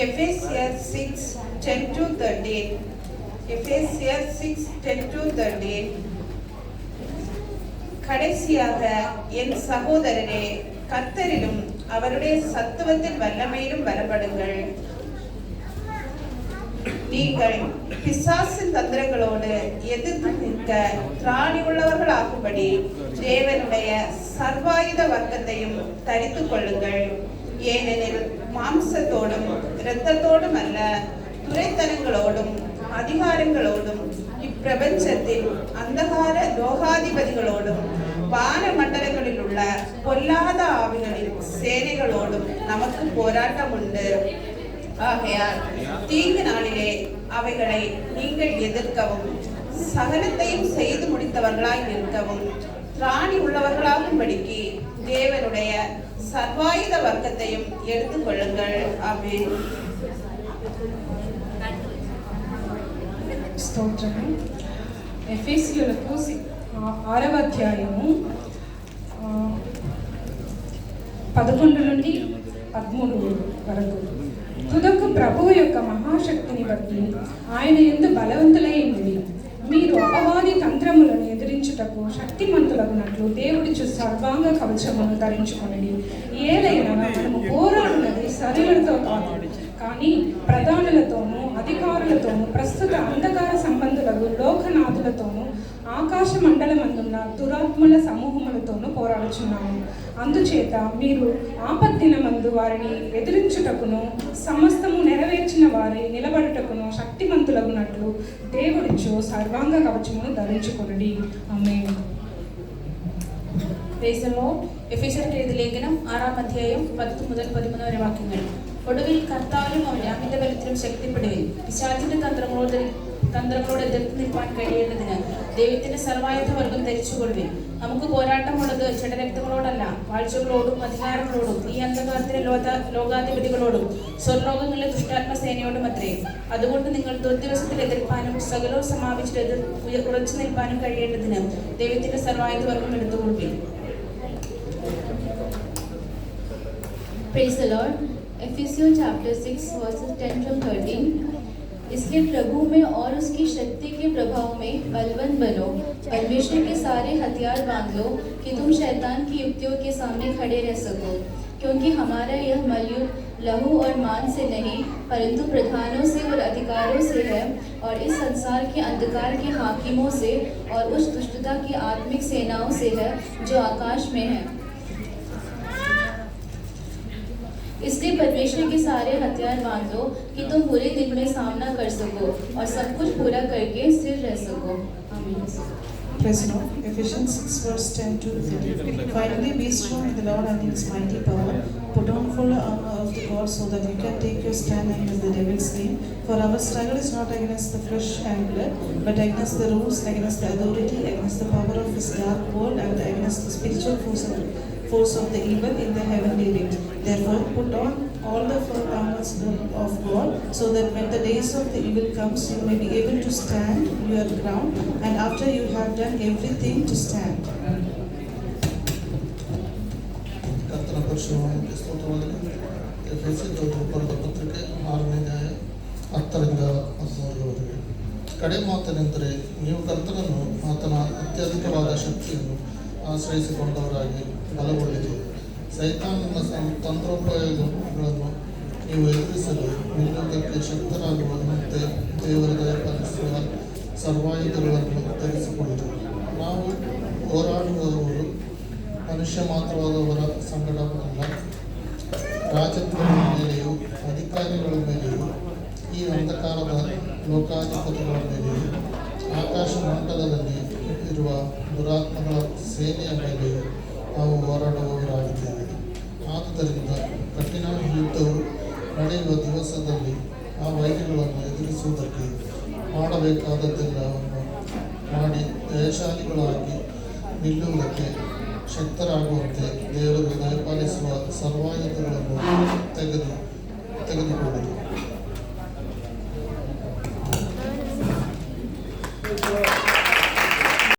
Ephesians 6:10-13. Ephesians 6:10-13. கடைசியாக என் சகோதரரே, கர்த்தரிலும் அவருடைய சத்துவத்தின் வல்லமையிலும் பலப்படுங்கள். நீங்கள் பிசாசின் தந்திரங்களோடு எதிர்த்து நிற்க திராணி உள்ளவர்களாகும்படி தேவனுடைய சர்வாயுத வர்க்கத்தையும் தரித்துக் கொள்ளுங்கள். ஏனெனில் மாம்சத்தோடும் இரத்தத்தோடும் அல்ல, துரைத்தனங்களோடும் அதிகாரங்களோடும் இப்பிரபஞ்சத்தில் அந்தகார லோகாதிபதிகளோடும் வான மண்டலங்களில் உள்ள பொல்லாத ஆவிகளின் சேனைகளோடும் நமக்கு போராட்டம் உண்டு. ஆகையால் தீங்கு நாளிலே அவைகளை நீங்கள் எதிர்க்கவும் சகலத்தையும் செய்து முடித்தவர்களாய் நிற்கவும் திராணி உள்ளவர்களாகும்படிக்கு தேவனுடைய சர்வாயுத வர்க்கத்தையும் எடுத்துக் கொள்ளுங்கள். ஆமென். స్తోత్రము. ఎఫెసీయులకు 6వ అధ్యాయము 11 నుండి 13 వరకు. తుదకు ప్రభువు యొక్క మహాశక్తిని బట్టి ఆయన యందు బలవంతులై ఉండి మీరు అపవాది తంత్రములను ఎదిరించుటకు శక్తిమంతులగునట్లు దేవుడిచ్చు సర్వాంగ కవచమును ధరించుకొనండి. ఏలైనా మనము పోరాడున్నది శరీరులతో కాదు, కానీ ప్రధానులతోనూ అధికారులతోనూ ప్రస్తుత అంధకార సంబంధులకు లోకనాథులతోనూ ఆకాశ మండలమందున్న దురాత్మల సమూహములతోనూ పోరాడుచున్నాము. అందుచేత మీరు ఆపద్దినమందు వారిని ఎదిరించుటకును సమస్తము నెరవేర్చిన వారి నిలబడుటకును శక్తిమంతులగునట్లు దేవుడిచ్చు సర్వాంగ కవచమును ధరించుకొనుడి. ఆమేన్. Praise the lord. എഫേസ്യർക്ക് എഴുതിയ ലേഖനം 6ാം അധ്യായം 10 മുതൽ 13 വരെ വാക്യങ്ങൾ. ഒടുവിൽ കർത്താവിലും അവന്റെ അമിത ബലത്തിലും ശക്തിപ്പെടുവിൻ. പിശാചിന്റെ തന്ത്രങ്ങളോട് എതിർത്ത് നിൽക്കാൻ കഴിയേണ്ടതിന് ദൈവത്തിന്റെ സർവായുധ വർഗം ധരിച്ചുകൊള്ളുവിൻ. നമുക്ക് പോരാട്ടമുള്ളത് ജഡരക്തങ്ങളോടല്ല, വാഴ്ചകളോടും അധികാരങ്ങളോടും ഈ അന്ധകാരത്തിലെ ലോകാധിപതികളോടും സ്വർലോകങ്ങളിലെ ദുഷ്ടാത്മസേനയോടും അത്രേ. അതുകൊണ്ട് നിങ്ങൾ ദുർദിവസത്തിൽ എതിർപ്പാനും സകലവും സമാപിച്ചിട്ട് ഉറച്ചു നിൽപ്പാനും കഴിയേണ്ടതിന് ദൈവത്തിന്റെ സർവായുധ വർഗം എടുത്തുകൊള്ളുവിൻ. Praise the Lord. Ephesians chapter 6 verses 10-13. इसलिए प्रभु में और उसकी शक्ति के प्रभाव में बलवंत बनो, परमेश्वर के सारे हथियार बांध लो कि तुम शैतान की युक्तियों के सामने खड़े रह सको, क्योंकि हमारा यह मलयुद्ध लहू और मांस से नहीं परंतु प्रधानों से और अधिकारों से है, और इस संसार के अंधकार के हाकिमों से और उस दुष्टता की आत्मिक सेनाओं से है जो आकाश में है। इसलिए परमेश्वर के सारे हथियार बांध लो कि तुम बुरे दिन में सामना कर सको और सब कुछ पूरा करके स्थिर रह सको. आमीन. Praise the Lord. Ephesians 6 verse 10-13. Finally, be strong in the Lord and in His mighty power. Put on full armor of the God so that you can take your stand against the devil's scheme. For our struggle is not against the flesh and blood, but against the rules, against the authority, against the power of this dark world, and against the spiritual force of the evil in the heavenly realms. Therefore, put on all the full armor of God, so that when the days of the evil comes, you may be able to stand your ground, and after you have done everything, to stand. ಕರ್ತನ ಪರಿಶುದ್ಧವಾದ ಸ್ತೋತ್ರವಾಗಲಿ. ಎಫೆಸೀಯರಿಗೆ ಬರೆದ ಪತ್ರಿಕೆ 6ನೇ ಅಧ್ಯಾಯ 10ರಿಂದ 13ರವರೆಗೆ. ಕಡೆ ಮಾತನೆಂದರೆ, ನೀವು ಕರ್ತನನ್ನು ಆತನ ಅತ್ಯಧಿಕವಾದ ಶಕ್ತಿಯನ್ನು ಆಶ್ರಯಿಸಿಕೊಂಡವರಾಗಿ ಬಲಗೊಳ್ಳಿರಿ. ಸೈತಾನನ ತಂತ್ರೋಪಾಯಗಳನ್ನು ನೀವು ಎದುರಿಸಲು ನಿಲ್ಲುವುದಕ್ಕೆ ಶಕ್ತರಾಗುವಂತೆ ದೇವರ ದಯಪಾಲಿಸುವ ಸರ್ವಾಯುಧಗಳನ್ನು ಧರಿಸಿಕೊಳ್ಳಿರಿ. ನಾವು ಹೋರಾಡುವವರು ಮನುಷ್ಯ ಮಾತ್ರವಾದವರ ಸಂಗಡವಲ್ಲ, ರಾಜತ್ವಗಳ ಮೇಲೆಯೂ ಅಧಿಕಾರಿಗಳ ಮೇಲೆಯೂ ಈ ಅಂಧಕಾರದ ಲೋಕಾಧಿಪತಿಗಳ ಮೇಲೆಯೂ ಆಕಾಶ ಮಂಡಲದಲ್ಲಿ ಇರುವ ದುರಾತ್ಮಗಳ ಸೇನೆಯ ಮೇಲೆಯೂ ನಾವು ಹೋರಾಡುವವರಾಗಿದ್ದೇವೆ. ಆದುದರಿಂದ ಕಠಿಣ ಯುದ್ಧವು ನಡೆಯುವ ದಿವಸದಲ್ಲಿ ಆ ವೈರಿಗಳನ್ನು ಎದುರಿಸುವುದಕ್ಕೆ ಮಾಡಬೇಕಾದದ್ದೆಲ್ಲವನ್ನು ಮಾಡಿ ಜಯಶಾಲಿಗಳಾಗಿ ನಿಲ್ಲುವುದಕ್ಕೆ ಶಕ್ತರಾಗುವಂತೆ ದೇವರು ದಯಪಾಲಿಸುವ ಸರ್ವಾಯುಧಗಳನ್ನು ತೆಗೆದುಕೊಳ್ಳಿರಿ.